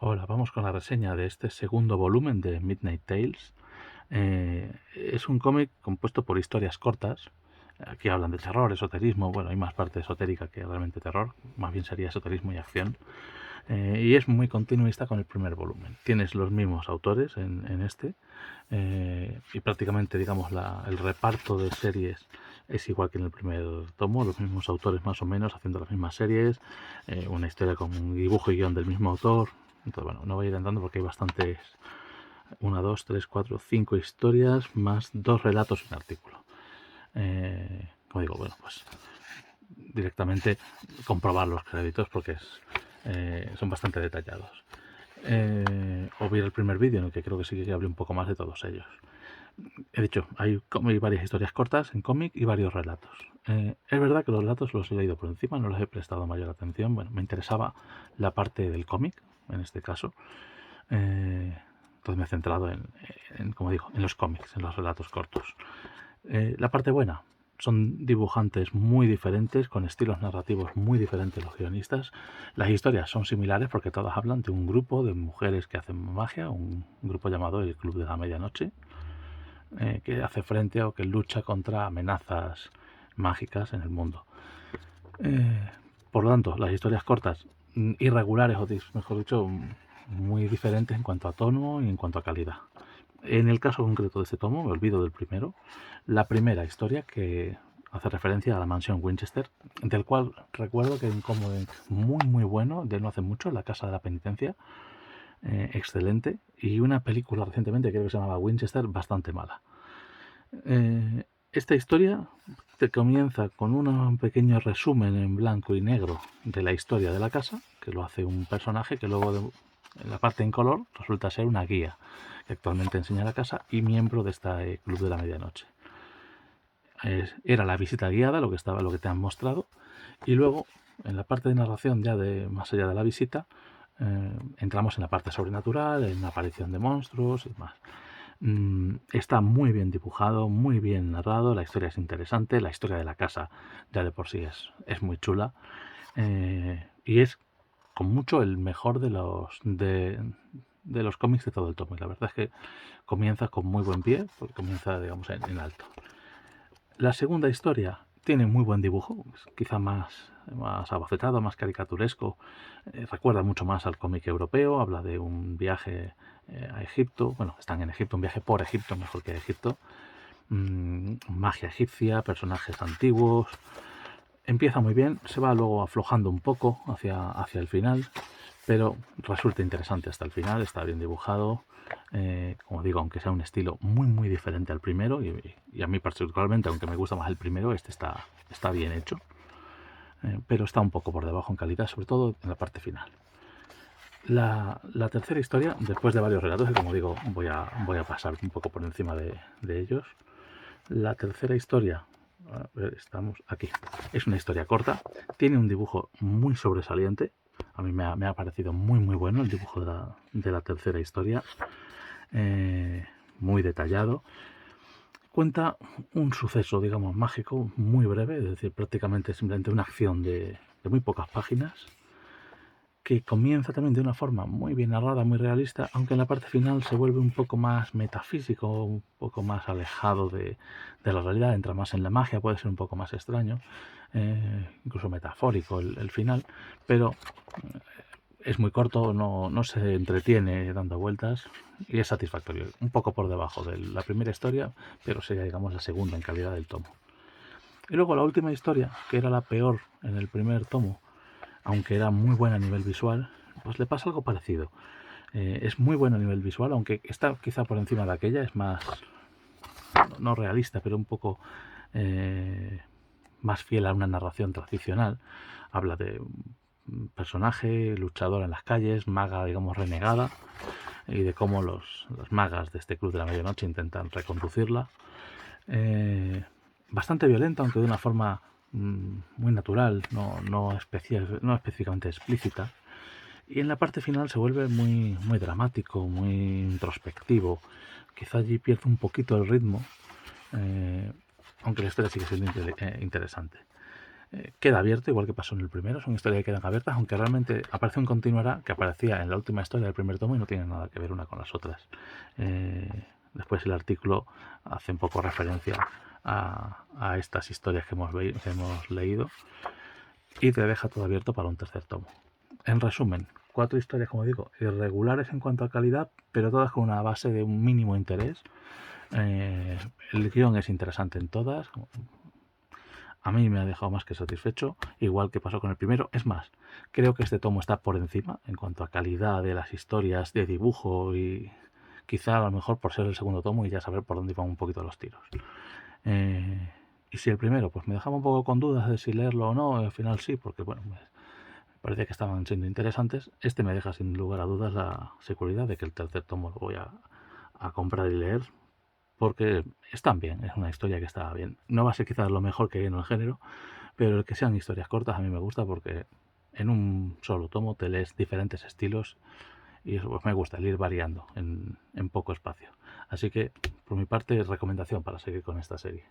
Hola, vamos con la reseña de este segundo volumen de Midnight Tales. Es un cómic compuesto por historias cortas. Aquí hablan de terror, esoterismo. Bueno, hay más parte esotérica que realmente terror. Más bien sería esoterismo y acción. Y es muy continuista con el primer volumen. Tienes los mismos autores en este. Y prácticamente, digamos, el reparto de series es igual que en el primer tomo. Los mismos autores más o menos haciendo las mismas series. Una historia con un dibujo y guión del mismo autor. Entonces, bueno, no voy a ir entrando porque hay bastantes, una, dos, tres, cuatro, cinco historias, más dos relatos en artículo. Como digo, bueno, pues directamente comprobar los créditos porque son bastante detallados. O ver el primer vídeo en el que creo que sí que hablé un poco más de todos ellos. He dicho, hay varias historias cortas en cómic y varios relatos. Es verdad que los relatos los he leído por encima, no les he prestado mayor atención. Bueno, me interesaba la parte del cómic, en este caso. Entonces me he centrado como digo, en los cómics, en los relatos cortos. La parte buena, son dibujantes muy diferentes, con estilos narrativos muy diferentes los guionistas. Las historias son similares porque todas hablan de un grupo de mujeres que hacen magia, un grupo llamado el Club de la Medianoche, que hace frente o que lucha contra amenazas mágicas en el mundo. Por lo tanto, las historias cortas, irregulares, o mejor dicho, muy diferentes en cuanto a tono y en cuanto a calidad. En el caso concreto de este tomo, me olvido del primero, la primera historia que hace referencia a la mansión Winchester, del cual recuerdo que hay un cómic muy bueno de no hace mucho, La Casa de la Penitencia, excelente, y una película recientemente creo que se llamaba Winchester, bastante mala. Esta historia te comienza con un pequeño resumen en blanco y negro de la historia de la casa, que lo hace un personaje que luego en la parte en color resulta ser una guía que actualmente enseña la casa y miembro de este Club de la Medianoche. Era la visita guiada lo que te han mostrado, y luego en la parte de narración ya de más allá de la visita entramos en la parte sobrenatural, en la aparición de monstruos y demás. Está muy bien dibujado, muy bien narrado, la historia es interesante, la historia de la casa ya de por sí es muy chula, y es con mucho el mejor de los cómics de todo el tomo. Y la verdad es que comienza con muy buen pie, porque comienza, digamos, en alto. La segunda historia tiene muy buen dibujo, quizá más abocetado, más caricaturesco. Recuerda mucho más al cómic europeo, habla de un viaje a Egipto. Bueno, están en Egipto, un viaje por Egipto, mejor que Egipto. Magia egipcia, personajes antiguos. Empieza muy bien, se va luego aflojando un poco hacia el final, pero resulta interesante hasta el final, está bien dibujado. Como digo, aunque sea un estilo muy diferente al primero, y a mí particularmente, aunque me gusta más el primero, este está bien hecho, pero está un poco por debajo en calidad, sobre todo en la parte final. La tercera historia, después de varios relatos, que como digo, voy a pasar un poco por encima de ellos. La tercera historia, a ver, estamos aquí, es una historia corta, tiene un dibujo muy sobresaliente. A mí me ha parecido muy bueno el dibujo de la tercera historia, muy detallado. Cuenta un suceso, digamos, mágico, muy breve, es decir, prácticamente simplemente una acción de muy pocas páginas, que comienza también de una forma muy bien narrada, muy realista, aunque en la parte final se vuelve un poco más metafísico, un poco más alejado de la realidad, entra más en la magia, puede ser un poco más extraño, incluso metafórico el final, pero es muy corto, no se entretiene dando vueltas y es satisfactorio. Un poco por debajo de la primera historia, pero sería, digamos, la segunda en calidad del tomo. Y luego la última historia, que era la peor en el primer tomo, aunque era muy buena a nivel visual, pues le pasa algo parecido. Es muy buena a nivel visual, aunque está quizá por encima de aquella, es más, no realista, pero un poco más fiel a una narración tradicional. Habla de un personaje luchador en las calles, maga, digamos, renegada, y de cómo las magas de este Club de la Medianoche intentan reconducirla. Bastante violenta, aunque de una forma muy natural, no específicamente explícita. Y en la parte final se vuelve muy dramático, muy introspectivo. Quizá allí pierde un poquito el ritmo, aunque la historia sigue siendo interesante. queda abierto, igual que pasó en el primero. Son historias que quedan abiertas, aunque realmente aparece un continuará que aparecía en la última historia del primer tomo y no tiene nada que ver una con las otras. Después el artículo hace un poco referencia a estas historias que hemos leído y te deja todo abierto para un tercer tomo. En resumen, 4 historias, como digo, irregulares en cuanto a calidad, pero todas con una base de un mínimo interés. El guión es interesante en todas. A mí me ha dejado más que satisfecho, igual que pasó con el primero. Es más, creo que este tomo está por encima en cuanto a calidad de las historias, de dibujo y quizá a lo mejor por ser el segundo tomo y ya saber por dónde van un poquito los tiros. Y si el primero pues me dejaba un poco con dudas de si leerlo o no, al final sí, porque bueno, me parecía que estaban siendo interesantes. Este me deja sin lugar a dudas la seguridad de que el tercer tomo lo voy a comprar y leer, porque están bien, es una historia que está bien. No va a ser quizás lo mejor que hay en el género, pero el que sean historias cortas a mí me gusta porque en un solo tomo te lees diferentes estilos y eso pues me gusta, el ir variando en poco espacio. Así que, por mi parte, recomendación para seguir con esta serie.